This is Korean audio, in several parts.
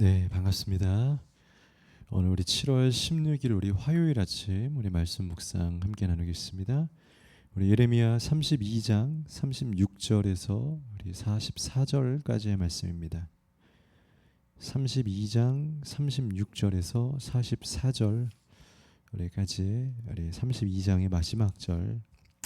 네, 반갑습니다. 오늘 우리 7월 16일 우리 화요일 아침 우리 말씀 묵상 함께 나누겠습니다. 우리 예레미야 32장 36절에서 우리 44절까지의 말씀입니다. 32장 36절에서 44절 우리까지 우리 32장의 마지막 절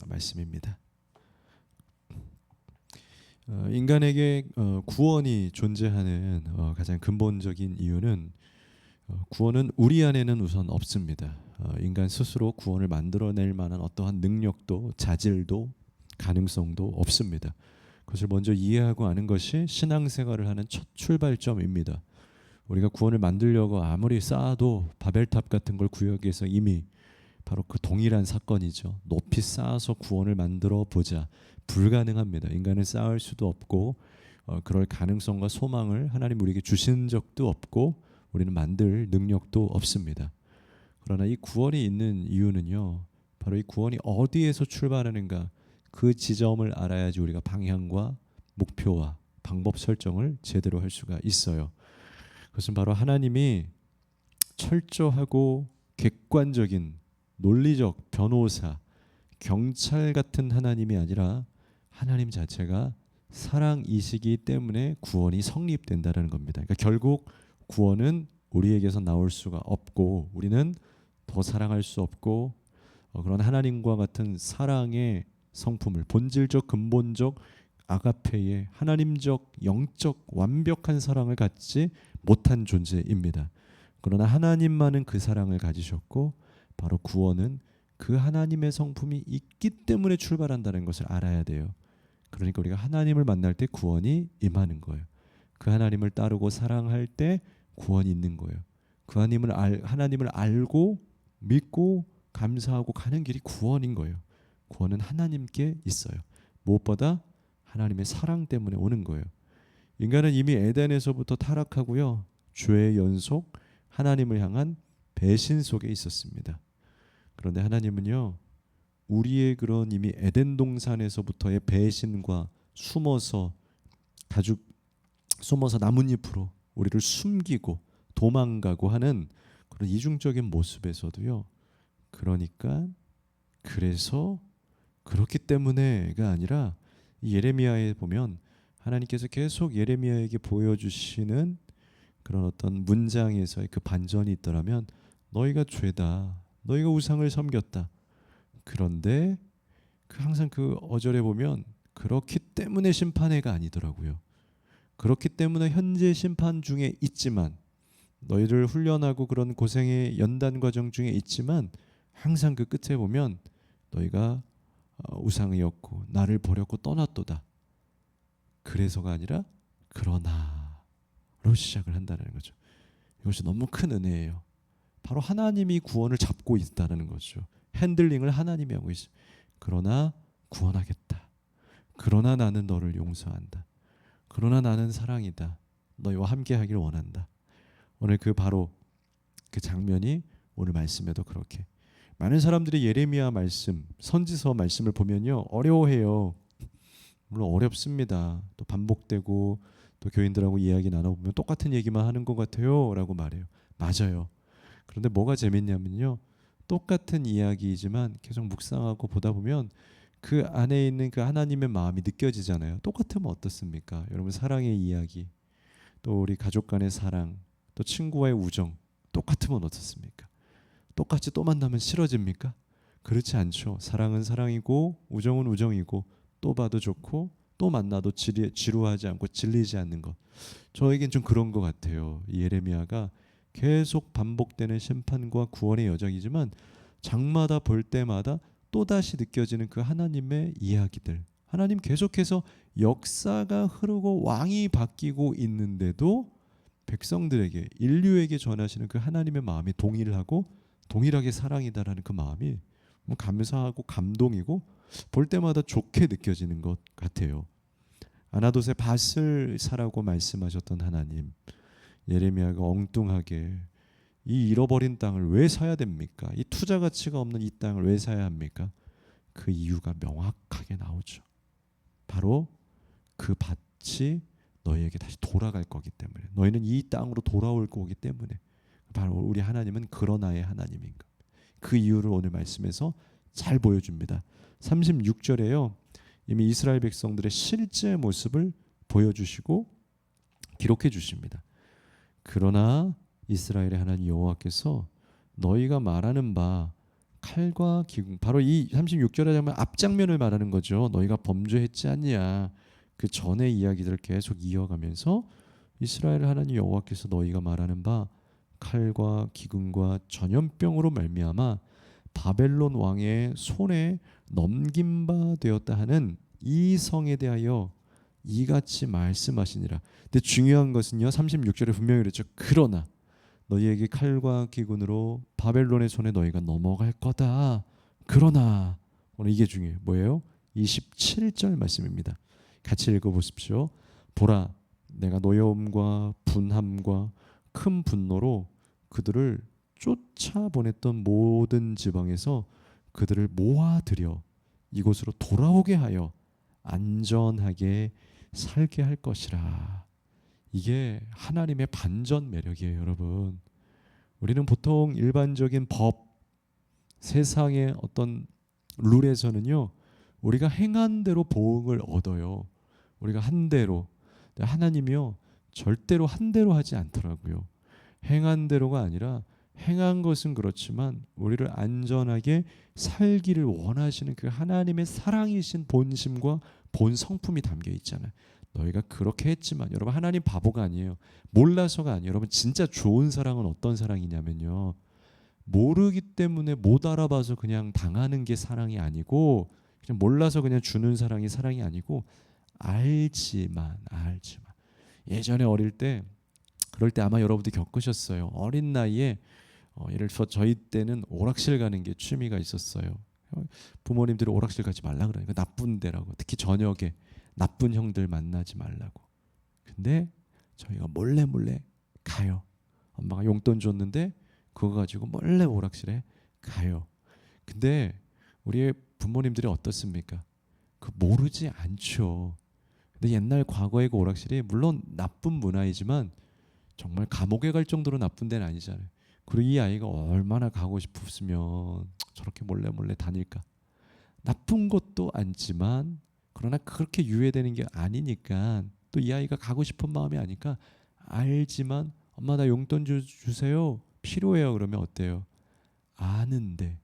말씀입니다. 인간에게 구원이 존재하는 가장 근본적인 이유는 구원은 우리 안에는 우선 없습니다. 인간 스스로 구원을 만들어낼 만한 어떠한 능력도 자질도 가능성도 없습니다. 그것을 먼저 이해하고 아는 것이 신앙생활을 하는 첫 출발점입니다. 우리가 구원을 만들려고 아무리 쌓아도 바벨탑 같은 걸 구역에서 이미 바로 그 동일한 사건이죠. 높이 쌓아서 구원을 만들어 보자. 불가능합니다. 인간은 쌓을 수도 없고 그럴 가능성과 소망을 하나님 우리에게 주신 적도 없고 우리는 만들 능력도 없습니다. 그러나 이 구원이 있는 이유는요. 바로 이 구원이 어디에서 출발하는가 그 지점을 알아야지 우리가 방향과 목표와 방법 설정을 제대로 할 수가 있어요. 그것은 바로 하나님이 철저하고 객관적인 논리적 변호사, 경찰 같은 하나님이 아니라 하나님 자체가 사랑이시기 때문에 구원이 성립된다는 겁니다. 그러니까 결국 구원은 우리에게서 나올 수가 없고 우리는 더 사랑할 수 없고 그런 하나님과 같은 사랑의 성품을 본질적 근본적 아가페의 하나님적 영적 완벽한 사랑을 갖지 못한 존재입니다. 그러나 하나님만은 그 사랑을 가지셨고 바로 구원은 그 하나님의 성품이 있기 때문에 출발한다는 것을 알아야 돼요. 그러니까 우리가 하나님을 만날 때 구원이 임하는 거예요. 그 하나님을 따르고 사랑할 때 구원이 있는 거예요. 그 하나님을 알고 믿고 감사하고 가는 길이 구원인 거예요. 구원은 하나님께 있어요. 무엇보다 하나님의 사랑 때문에 오는 거예요. 인간은 이미 에덴에서부터 타락하고요. 죄의 연속, 하나님을 향한 배신 속에 있었습니다. 그런데 하나님은요. 우리의 그런 이미 에덴 동산에서부터의 배신과 숨어서 나뭇잎으로 우리를 숨기고 도망가고 하는 그런 이중적인 모습에서도요. 그러니까 그래서 그렇기 때문에가 아니라 이 예레미야에 보면 하나님께서 계속 예레미야에게 보여주시는 그런 어떤 문장에서의 그 반전이 있더라면 너희가 죄다. 너희가 우상을 섬겼다. 그런데 항상 그 어절에 보면 그렇기 때문에 심판회가 아니더라고요. 그렇기 때문에 현재 심판 중에 있지만 너희를 훈련하고 그런 고생의 연단 과정 중에 있지만 항상 그 끝에 보면 너희가 우상이었고 나를 버렸고 떠났도다. 그래서가 아니라 그러나로 시작을 한다는 거죠. 이것이 너무 큰 은혜예요. 바로 하나님이 구원을 잡고 있다는 거죠. 핸들링을 하나님이 하고 있어요. 그러나 구원하겠다. 그러나 나는 너를 용서한다. 그러나 나는 사랑이다. 너희와 함께 하기를 원한다. 오늘 바로 그 장면이 오늘 말씀에도 그렇게 많은 사람들이 예레미야 말씀, 선지서 말씀을 보면요. 어려워해요. 물론 어렵습니다. 또 반복되고 또 교인들하고 이야기 나눠보면 똑같은 얘기만 하는 것 같아요 라고 말해요. 맞아요. 그런데 뭐가 재밌냐면요. 똑같은 이야기이지만 계속 묵상하고 보다 보면 그 안에 있는 그 하나님의 마음이 느껴지잖아요. 똑같으면 어떻습니까? 여러분 사랑의 이야기, 또 우리 가족 간의 사랑, 또 친구와의 우정 똑같으면 어떻습니까? 똑같이 또 만나면 싫어집니까? 그렇지 않죠. 사랑은 사랑이고 우정은 우정이고 또 봐도 좋고 또 만나도 지루하지 않고 질리지 않는 것. 저에겐 좀 그런 것 같아요. 예레미야가 계속 반복되는 심판과 구원의 여정이지만 장마다 볼 때마다 또다시 느껴지는 그 하나님의 이야기들. 하나님 계속해서 역사가 흐르고 왕이 바뀌고 있는데도 백성들에게 인류에게 전하시는 그 하나님의 마음이 동일하고 동일하게 사랑이다라는 그 마음이 감사하고 감동이고 볼 때마다 좋게 느껴지는 것 같아요. 아나돗의 밭을 사라고 말씀하셨던 하나님, 예레미야가 엉뚱하게 이 잃어버린 땅을 왜 사야 됩니까? 이 투자 가치가 없는 이 땅을 왜 사야 합니까? 그 이유가 명확하게 나오죠. 바로 그 밭이 너희에게 다시 돌아갈 거기 때문에, 너희는 이 땅으로 돌아올 거기 때문에, 바로 우리 하나님은 그러나의 하나님인가. 그 이유를 오늘 말씀에서 잘 보여줍니다. 36절에요. 이미 이스라엘 백성들의 실제 모습을 보여주시고 기록해 주십니다. 그러나 이스라엘의 하나님 여호와께서 너희가 말하는 바 칼과 기둥, 바로 이 36절에 보면 앞장면을 말하는 거죠. 너희가 범죄했지 않냐. 그 전의 이야기들을 계속 이어가면서 이스라엘 하나님 여호와께서 너희가 말하는 바 칼과 기근과 전염병으로 말미암아 바벨론 왕의 손에 넘긴 바 되었다 하는 이 성에 대하여 이같이 말씀하시니라. 근데 중요한 것은요, 36절에 분명히 그랬죠. 그러나 너희에게 칼과 기근으로 바벨론의 손에 너희가 넘어갈 거다. 그러나, 오늘 이게 중요해요. 뭐예요? 27절 말씀입니다. 같이 읽어보십시오. 보라, 내가 노여움과 분함과 큰 분노로 그들을 쫓아보냈던 모든 지방에서 그들을 모아들여 이곳으로 돌아오게 하여 안전하게 살게 할 것이라. 이게 하나님의 반전 매력이에요, 여러분. 우리는 보통 일반적인 법, 세상의 어떤 룰에서는요, 우리가 행한 대로 보응을 얻어요. 우리가 한 대로. 하나님이요, 절대로 한 대로 하지 않더라고요. 행한 대로가 아니라 행한 것은 그렇지만 우리를 안전하게 살기를 원하시는 그 하나님의 사랑이신 본심과 본 성품이 담겨 있잖아요. 너희가 그렇게 했지만, 여러분, 하나님 바보가 아니에요. 몰라서가 아니에요. 여러분, 진짜 좋은 사랑은 어떤 사랑이냐면요, 모르기 때문에 못 알아봐서 그냥 당하는 게 사랑이 아니고, 그냥 몰라서 그냥 주는 사랑이 사랑이 아니고, 알지만. 예전에 어릴 때, 그럴 때 아마 여러분들 겪으셨어요. 어린 나이에 예를 들어 저희 때는 오락실 가는 게 취미가 있었어요. 부모님들이 오락실 가지 말라 그러니까, 나쁜 데라고. 특히 저녁에 나쁜 형들 만나지 말라고. 근데 저희가 몰래 가요. 엄마가 용돈 줬는데 그거 가지고 몰래 오락실에 가요. 근데 우리의 부모님들이 어떻습니까? 그 모르지 않죠. 근데 옛날 과거의 그 오락실이 물론 나쁜 문화이지만 정말 감옥에 갈 정도로 나쁜 데는 아니잖아요. 그리고 이 아이가 얼마나 가고 싶었으면 저렇게 몰래 다닐까. 나쁜 것도 않지만, 그러나 그렇게 유해되는 게 아니니까, 또 이 아이가 가고 싶은 마음이 아니까, 알지만 엄마 나 용돈 주세요, 필요해요. 그러면 어때요? 아는데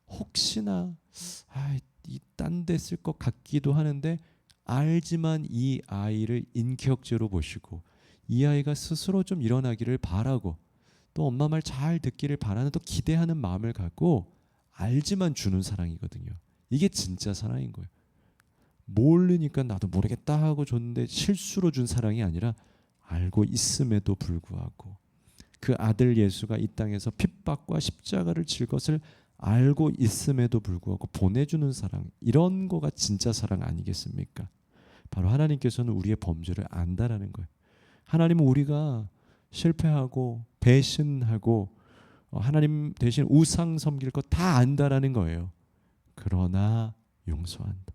혹시나 이 딴 데 쓸 것 같기도 하는데, 알지만 이 아이를 인격제로 보시고 이 아이가 스스로 좀 일어나기를 바라고, 또 엄마 말 잘 듣기를 바라는, 또 기대하는 마음을 갖고 알지만 주는 사랑이거든요. 이게 진짜 사랑인 거예요. 모르니까 나도 모르겠다 하고 줬는데 실수로 준 사랑이 아니라, 알고 있음에도 불구하고 그 아들 예수가 이 땅에서 핍박과 십자가를 질 것을 알고 있음에도 불구하고 보내주는 사랑, 이런 거가 진짜 사랑 아니겠습니까? 바로 하나님께서는 우리의 범죄를 안다라는 거예요. 하나님은 우리가 실패하고 배신하고 하나님 대신 우상 섬길 거 다 안다라는 거예요. 그러나 용서한다.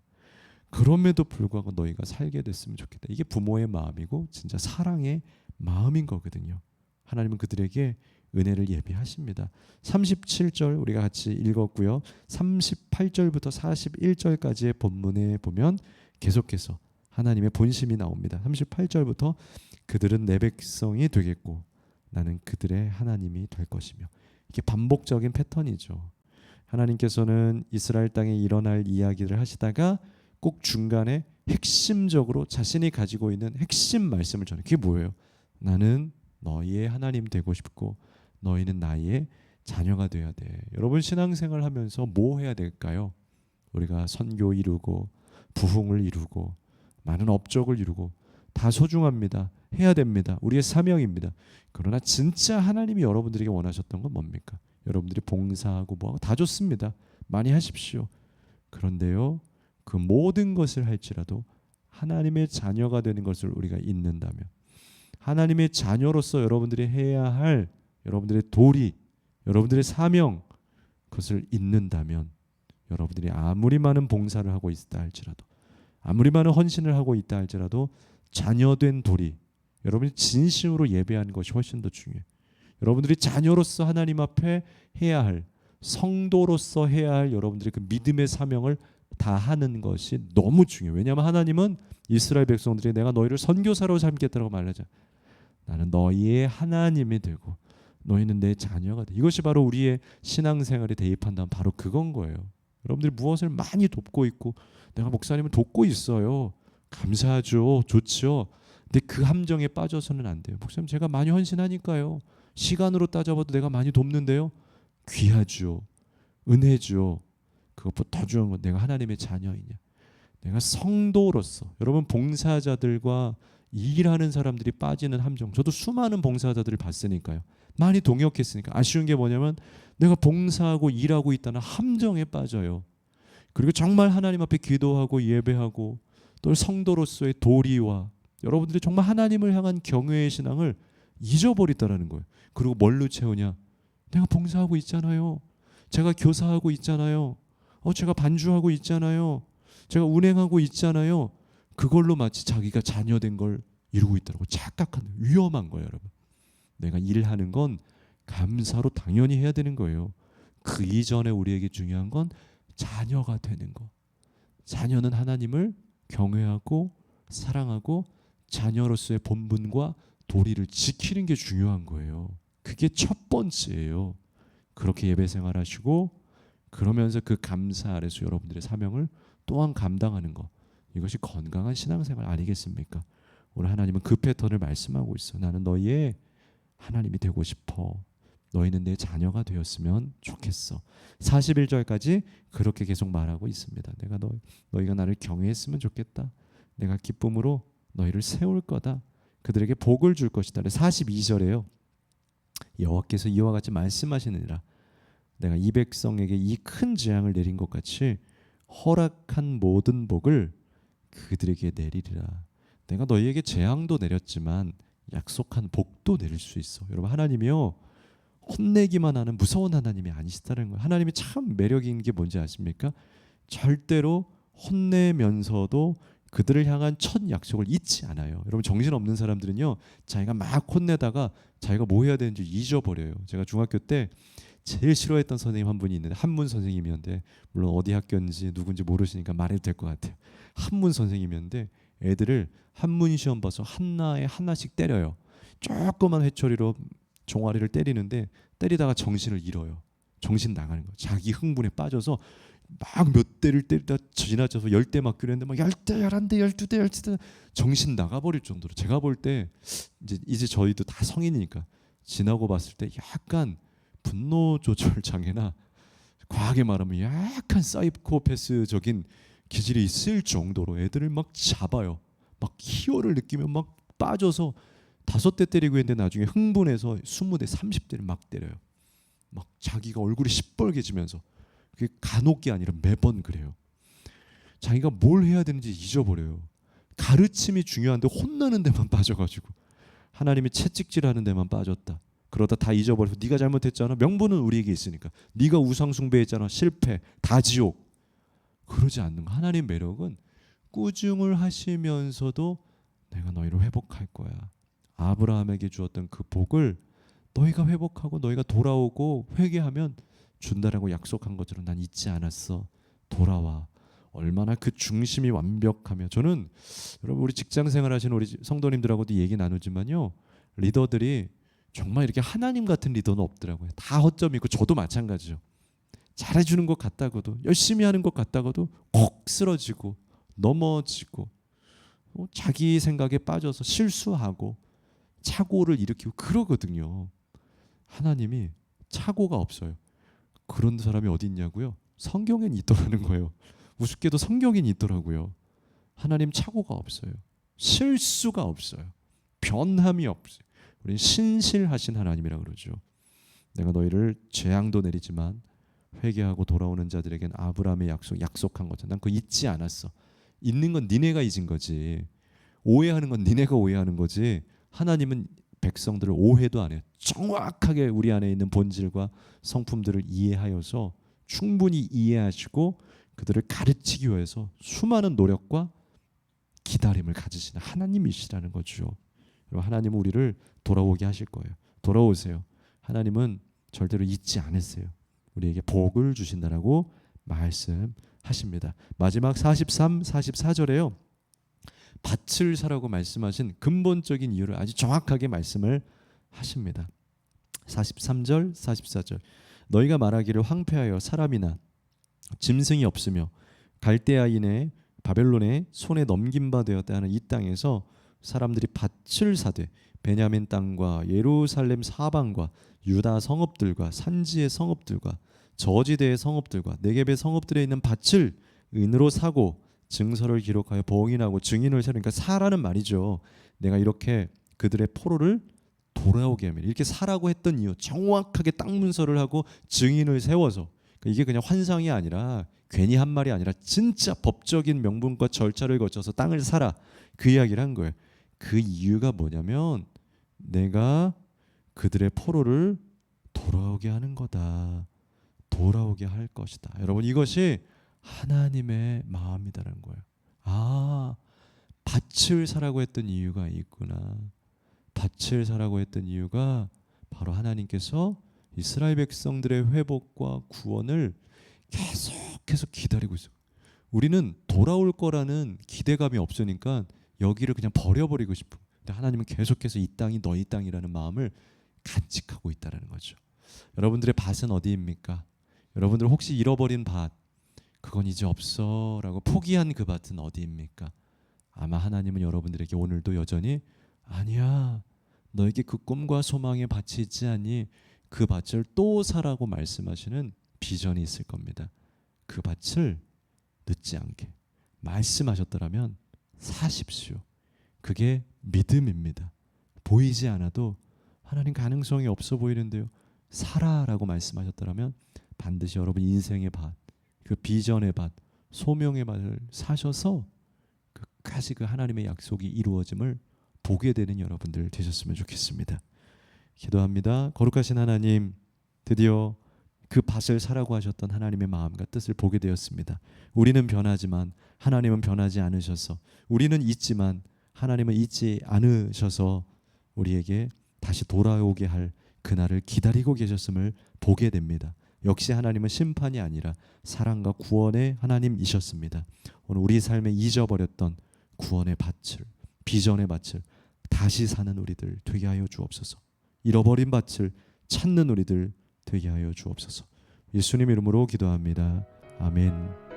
그럼에도 불구하고 너희가 살게 됐으면 좋겠다. 이게 부모의 마음이고 진짜 사랑의 마음인 거거든요. 하나님은 그들에게 은혜를 예비하십니다. 37절 우리가 같이 읽었고요. 38절부터 41절까지의 본문에 보면 계속해서 하나님의 본심이 나옵니다. 38절부터 그들은 내 백성이 되겠고 나는 그들의 하나님이 될 것이며. 이게 반복적인 패턴이죠. 하나님께서는 이스라엘 땅에 일어날 이야기를 하시다가 꼭 중간에 핵심적으로 자신이 가지고 있는 핵심 말씀을 전해요. 그게 뭐예요? 나는 너희의 하나님 되고 싶고 너희는 나의 자녀가 돼야 돼. 여러분 신앙생활 하면서 뭐 해야 될까요? 우리가 선교 이루고 부흥을 이루고 많은 업적을 이루고 다 소중합니다. 해야 됩니다. 우리의 사명입니다. 그러나 진짜 하나님이 여러분들에게 원하셨던 건 뭡니까? 여러분들이 봉사하고 뭐하고 다 좋습니다. 많이 하십시오. 그런데요, 그 모든 것을 할지라도 하나님의 자녀가 되는 것을 우리가 잊는다면, 하나님의 자녀로서 여러분들이 해야 할 여러분들의 도리, 여러분들의 사명, 그것을 잊는다면 여러분들이 아무리 많은 봉사를 하고 있다 할지라도, 아무리 많은 헌신을 하고 있다 할지라도 자녀된 도리, 여러분이 진심으로 예배하는 것이 훨씬 더 중요해요. 여러분들이 자녀로서 하나님 앞에 해야 할, 성도로서 해야 할 여러분들의 그 믿음의 사명을 다하는 것이 너무 중요해요. 왜냐하면 하나님은 이스라엘 백성들이 내가 너희를 선교사로 삼겠다고 말하자. 나는 너희의 하나님이 되고 너희는 내 자녀가 돼. 이것이 바로 우리의 신앙생활에 대입한다면 바로 그건 거예요. 여러분들이 무엇을 많이 돕고 있고 내가 목사님을 돕고 있어요. 감사하죠. 좋죠. 근데 그 함정에 빠져서는 안 돼요. 목사님 제가 많이 헌신하니까요. 시간으로 따져봐도 내가 많이 돕는데요. 귀하죠. 은혜죠. 그것보다 더 중요한 건 내가 하나님의 자녀이냐. 내가 성도로서 여러분 봉사자들과 일하는 사람들이 빠지는 함정. 저도 수많은 봉사자들을 봤으니까요. 많이 동역했으니까 아쉬운 게 뭐냐면 내가 봉사하고 일하고 있다는 함정에 빠져요. 그리고 정말 하나님 앞에 기도하고 예배하고 또 성도로서의 도리와 여러분들이 정말 하나님을 향한 경외의 신앙을 잊어버리다라는 거예요. 그리고 뭘로 채우냐? 내가 봉사하고 있잖아요. 제가 교사하고 있잖아요. 제가 반주하고 있잖아요. 제가 운행하고 있잖아요. 그걸로 마치 자기가 자녀된 걸 이루고 있다고 착각하는 위험한 거예요, 여러분. 내가 일하는 건 감사로 당연히 해야 되는 거예요. 그 이전에 우리에게 중요한 건 자녀가 되는 거. 자녀는 하나님을 경외하고 사랑하고 자녀로서의 본분과 도리를 지키는 게 중요한 거예요. 그게 첫 번째예요. 그렇게 예배 생활하시고 그러면서 그 감사 아래서 여러분들의 사명을 또한 감당하는 것. 이것이 건강한 신앙생활 아니겠습니까? 오늘 하나님은 그 패턴을 말씀하고 있어. 나는 너희의 하나님이 되고 싶어. 너희는 내 자녀가 되었으면 좋겠어. 41절까지 그렇게 계속 말하고 있습니다. 내가 너희가 나를 경외했으면 좋겠다. 내가 기쁨으로 너희를 세울 거다. 그들에게 복을 줄 것이다. 42절에요. 여호와께서 이와 같이 말씀하시느니라. 내가 이 백성에게 이 큰 재앙을 내린 것 같이 허락한 모든 복을 그들에게 내리리라. 내가 너희에게 재앙도 내렸지만 약속한 복도 내릴 수 있어. 여러분 하나님이요 혼내기만 하는 무서운 하나님이 아니시다는 거예요. 하나님이 참 매력인 게 뭔지 아십니까? 절대로 혼내면서도 그들을 향한 첫 약속을 잊지 않아요. 여러분 정신없는 사람들은요 자기가 막 혼내다가 자기가 뭐 해야 되는지 잊어버려요. 제가 중학교 때 제일 싫어했던 선생님 한 분이 있는데 한문 선생님이었는데 물론 어디 학교인지 누군지 모르시니까 말해도 될 것 같아요. 한문 선생님이었는데 애들을 한문 시험 봐서 하나에 하나씩 때려요. 조그만 회초리로 종아리를 때리는데 때리다가 정신을 잃어요. 정신 나가는 거. 자기 흥분에 빠져서 막 몇 대를 때리다 지나쳐서 10대 맞기로 했는데 막 10대, 11대, 12대, 13대 정신 나가버릴 정도로 제가 볼 때 이제 저희도 다 성인이니까 지나고 봤을 때 약간 분노 조절 장애나 과하게 말하면 약간 사이코패스적인 기질이 있을 정도로 애들을 막 잡아요. 막 희열을 느끼면 막 빠져서 5대 때리고 있는데 나중에 흥분해서 20대, 30대를 막 때려요. 막 자기가 얼굴이 시뻘개지면서 그게 간혹이 아니라 매번 그래요. 자기가 뭘 해야 되는지 잊어버려요. 가르침이 중요한데 혼나는 데만 빠져가지고 하나님이 채찍질하는 데만 빠졌다. 그러다 다 잊어버려서 네가 잘못했잖아. 명분은 우리에게 있으니까. 네가 우상숭배했잖아. 실패. 다 지옥. 그러지 않는 거. 하나님 매력은 꾸중을 하시면서도 내가 너희를 회복할 거야. 아브라함에게 주었던 그 복을 너희가 회복하고 너희가 돌아오고 회개하면 준다라고 약속한 것처럼 난 잊지 않았어. 돌아와. 얼마나 그 중심이 완벽하며 저는 여러분 우리 직장생활 하시는 우리 성도님들하고도 얘기 나누지만요. 리더들이 정말 이렇게 하나님 같은 리더는 없더라고요. 다 허점이 있고 저도 마찬가지죠. 잘해주는 것 같다고도 열심히 하는 것 같다고도 꼭 쓰러지고 넘어지고 자기 생각에 빠져서 실수하고 착오를 일으키고 그러거든요. 하나님이 착오가 없어요. 그런 사람이 어디 있냐고요? 성경엔 있더라는 거예요. 우습게도 성경엔 있더라고요. 하나님 착오가 없어요. 실수가 없어요. 변함이 없어요. 우리는 신실하신 하나님이라 그러죠. 내가 너희를 재앙도 내리지만 회개하고 돌아오는 자들에겐 아브라함의 약속한 거잖아. 난 그거 잊지 않았어. 잊는 건 니네가 잊은 거지. 오해하는 건 니네가 오해하는 거지. 하나님은 백성들을 오해도 안 해요. 정확하게 우리 안에 있는 본질과 성품들을 이해하여서 충분히 이해하시고 그들을 가르치기 위해서 수많은 노력과 기다림을 가지시는 하나님이시라는 거죠. 여러분, 하나님은 우리를 돌아오게 하실 거예요. 돌아오세요. 하나님은 절대로 잊지 않으세요. 우리에게 복을 주신다라고 말씀하십니다. 마지막 43, 44절에요. 밭을 사라고 말씀하신 근본적인 이유를 아주 정확하게 말씀을 하십니다. 43절, 44절. 너희가 말하기를 황폐하여 사람이나 짐승이 없으며 갈대아인의 바벨론의 손에 넘긴 바 되었다 하는 이 땅에서 사람들이 밭을 사되 베냐민 땅과 예루살렘 사방과 유다 성읍들과 산지의 성읍들과 저지대의 성읍들과 네겝의 성읍들에 있는 밭을 은으로 사고 증서를 기록하여 봉인하고 증인을 세우니까 사라는 말이죠. 내가 이렇게 그들의 포로를 돌아오게 합니다. 이렇게 사라고 했던 이유 정확하게 땅 문서를 하고 증인을 세워서, 이게 그냥 환상이 아니라 괜히 한 말이 아니라 진짜 법적인 명분과 절차를 거쳐서 땅을 사라, 그 이야기를 한 거예요. 그 이유가 뭐냐면 내가 그들의 포로를 돌아오게 하는 거다. 돌아오게 할 것이다. 여러분, 이것이 하나님의 마음이다라는 거예요. 아, 밭을 사라고 했던 이유가 있구나. 밭을 사라고 했던 이유가 바로 하나님께서 이스라엘 백성들의 회복과 구원을 계속해서 기다리고 있어요. 우리는 돌아올 거라는 기대감이 없으니까 여기를 그냥 버려버리고 싶어. 근데 하나님은 계속해서 이 땅이 너희 땅이라는 마음을 간직하고 있다는 거죠. 여러분들의 밭은 어디입니까? 여러분들 혹시 잃어버린 밭, 그건 이제 없어 라고 포기한 그 밭은 어디입니까? 아마 하나님은 여러분들에게 오늘도 여전히 아니야, 너에게 그 꿈과 소망의 밭이 있지 않니? 그 밭을 또 사라고 말씀하시는 비전이 있을 겁니다. 그 밭을 늦지 않게 말씀하셨더라면 사십시오. 그게 믿음입니다. 보이지 않아도 하나님 가능성이 없어 보이는데요, 사라라고 말씀하셨더라면 반드시 여러분 인생의 밭, 그 비전의 밭, 소명의 밭을 사셔서 끝까지 그 하나님의 약속이 이루어짐을 보게 되는 여러분들 되셨으면 좋겠습니다. 기도합니다. 거룩하신 하나님, 드디어 그 밭을 사라고 하셨던 하나님의 마음과 뜻을 보게 되었습니다. 우리는 변하지만 하나님은 변하지 않으셔서, 우리는 잊지만 하나님은 잊지 않으셔서 우리에게 다시 돌아오게 할 그날을 기다리고 계셨음을 보게 됩니다. 역시 하나님은 심판이 아니라 사랑과 구원의 하나님이셨습니다. 오늘 우리 삶에 잊어버렸던 구원의 밭을, 비전의 밭을 다시 사는 우리들 되게 하여 주옵소서. 잃어버린 밭을 찾는 우리들 되게 하여 주옵소서. 예수님 이름으로 기도합니다. 아멘.